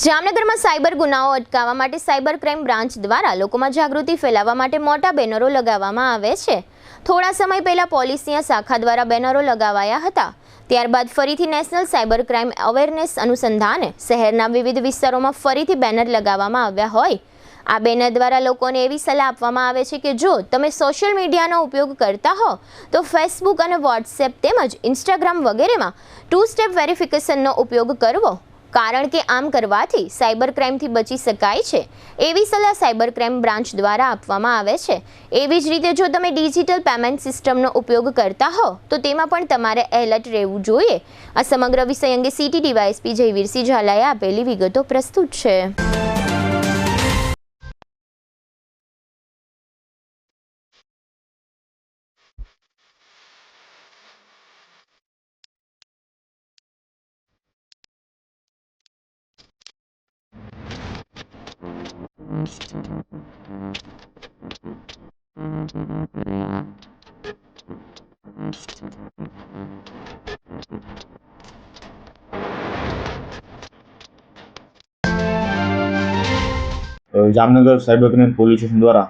જામનગરમાં સાયબર ગુનાઓ અટકાવવા માટે સાયબર ક્રાઇમ બ્રાન્ચ દ્વારા લોકોમાં જાગૃતિ ફેલાવવા માટે મોટા બેનરો લગાવવામાં આવે છે। થોડા સમય પહેલા પોલીસની શાખા દ્વારા બેનરો લગાવાયા હતા। ત્યારબાદ ફરીથી નેશનલ સાયબર ક્રાઇમ અવેરનેસ અનુસંધાને શહેરના વિવિધ વિસ્તારોમાં ફરીથી બેનર લગાવવામાં આવ્યા હોય। આ બેનર દ્વારા લોકોને એવી સલાહ આપવામાં આવે છે કે જો તમે સોશિયલ મીડિયાનો ઉપયોગ કરતા હો તો ફેસબુક અને વોટ્સએપ તેમજ ઇન્સ્ટાગ્રામ વગેરેમાં 2 સ્ટેપ વેરિફિકેશનનો ઉપયોગ કરવો, કારણ કે આમ કરવાથી સાયબર ક્રાઇમથી બચી શકાય છે એવી સલાહ સાયબર ક્રાઇમ બ્રાન્ચ દ્વારા આપવામાં આવે છે। એવી જ રીતે જો તમે ડિજિટલ પેમેન્ટ સિસ્ટમનો ઉપયોગ કરતા હો તો તેમાં પણ તમારે એલર્ટ રહેવું જોઈએ। આ સમગ્ર વિષય અંગે સિટી ડીવાયએસપી જયવીરસિંહ ઝાલાએ આપેલી વિગતો પ્રસ્તુત છે। Jamnagar cyber crime police station દ્વારા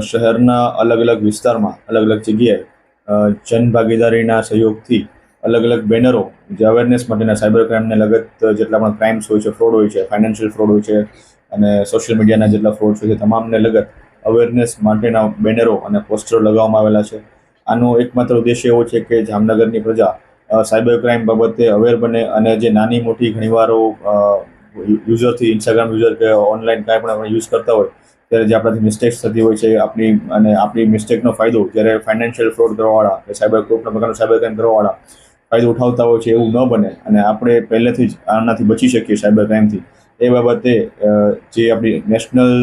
શહેરના અલગ અલગ વિસ્તારમાં અલગ અલગ જગ્યાએ જનભાગીદારીના સહયોગથી અલગ અલગ બેનરો જે અવેરનેસ માટેના સાયબર ક્રાઇમને લગત જેટલા પણ ક્રાઇમ્સ હોય છે, ફ્રોડ હોય છે, ફાઇનાન્શિયલ ફ્રોડ હોય છે અને સોશિયલ મીડિયાના જેટલા ફ્રોડ છે તમામને લગત અવેરનેસ માટેના બેનરો અને પોસ્ટરો લગાવવામાં આવેલા છે। આનો એકમાત્ર ઉદ્દેશ્ય એવો છે કે જામનગરની પ્રજા સાયબર ક્રાઇમ બાબતે અવેર બને અને જે નાની મોટી ઘણીવારો યુઝરથી ઇન્સ્ટાગ્રામ યુઝર કે ઓનલાઈન કાંઈ પણ આપણે યુઝ કરતા હોય ત્યારે જે આપણાથી મિસ્ટેક્સ થતી હોય છે આપણી મિસ્ટેકનો ફાયદો જ્યારે ફાઇનાન્શિયલ ફ્રોડ કરવાવાળા કે સાયબર કોઈપણ પ્રકારનો સાયબર ક્રાઇમ કરવાવાળા ફાયદો ઉઠાવતા હોય છે એવું ન બને અને આપણે પહેલેથી જ આનાથી બચી શકીએ સાયબર ક્રાઇમથી એ બાબતે જે આપણી નેશનલ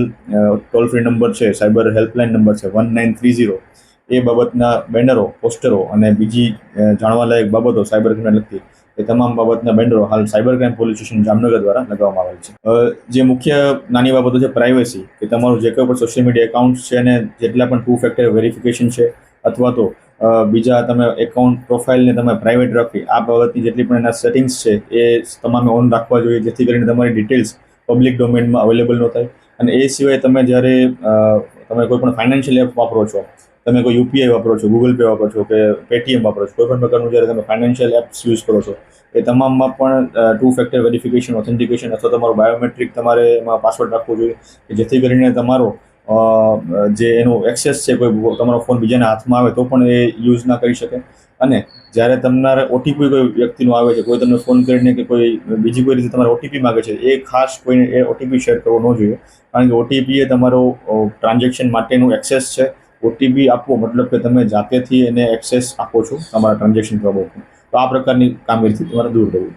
ટોલ ફ્રી નંબર છે, સાયબર હેલ્પલાઇન નંબર છે 1930, એ બાબતના બેનરો, પોસ્ટરો અને બીજી જાણવાલાયક બાબતો સાયબર ક્રાઇમને લગતી એ તમામ બાબતના બેનરો હાલ cyber crime police station Jamnagar દ્વારા લગાવવામાં આવેલ છે। જે મુખ્ય નાની બાબતો છે પ્રાઇવસી, કે તમારું જે કોઈ પણ સોશિયલ મીડિયા એકાઉન્ટ છે અને જેટલા પણ 2 ફેક્ટર વેરિફિકેશન છે અથવા તો બીજા તમે એકાઉન્ટ પ્રોફાઇલને તમે પ્રાઇવેટ રાખવી, આ બાબતની જેટલી પણ એના સેટિંગ્સ છે એ તમામે ઓન રાખવા જોઈએ જેથી કરીને તમારી ડિટેલ્સ પબ્લિક ડોમેનમાં અવેલેબલ ન થાય। અને એ સિવાય તમે જ્યારે તમે કોઈ પણ ફાઇનાન્શિયલ એપ વાપરો છો, તમે કોઈ યુપીઆઈ વાપરો છો, ગૂગલ પે વાપરો છો કે પેટીએમ વાપરો છો, કોઈ પણ પ્રકારનું જ્યારે તમે ફાઇનાન્શિયલ એપ્સ યુઝ કરો છો એ તમામમાં પણ 2 ફેક્ટર વેરિફિકેશન, ઓથેન્ટિકેશન અથવા તમારું બાયોમેટ્રિક તમારે એમાં પાસવર્ડ રાખવો જોઈએ કે જેથી કરીને તમારો જે એનું એક્સેસ છે, કોઈ તમારો ફોન બીજાના હાથમાં આવે તો પણ એ યુઝ ના કરી શકે। અને જ્યારે તમારે ઓટીપી કોઈ વ્યક્તિનો આવે છે, કોઈ તમને ફોન કરીને કે કોઈ બીજી કોઈ રીતે તમારે ઓટીપી માગે છે, એ ખાસ કોઈને એ ઓટીપી શેર કરવો ન જોઈએ, કારણ કે ઓટીપી એ તમારો ટ્રાન્ઝેક્શન માટેનું એક્સેસ છે। ઓટીપી આપવો મતલબ કે તમે જાતેથી એને એક્સેસ આપો છો તમારા ટ્રાન્ઝેક્શન બાબતનું, તો આ પ્રકારની કામગીરીથી તમારે દૂર રહેવું।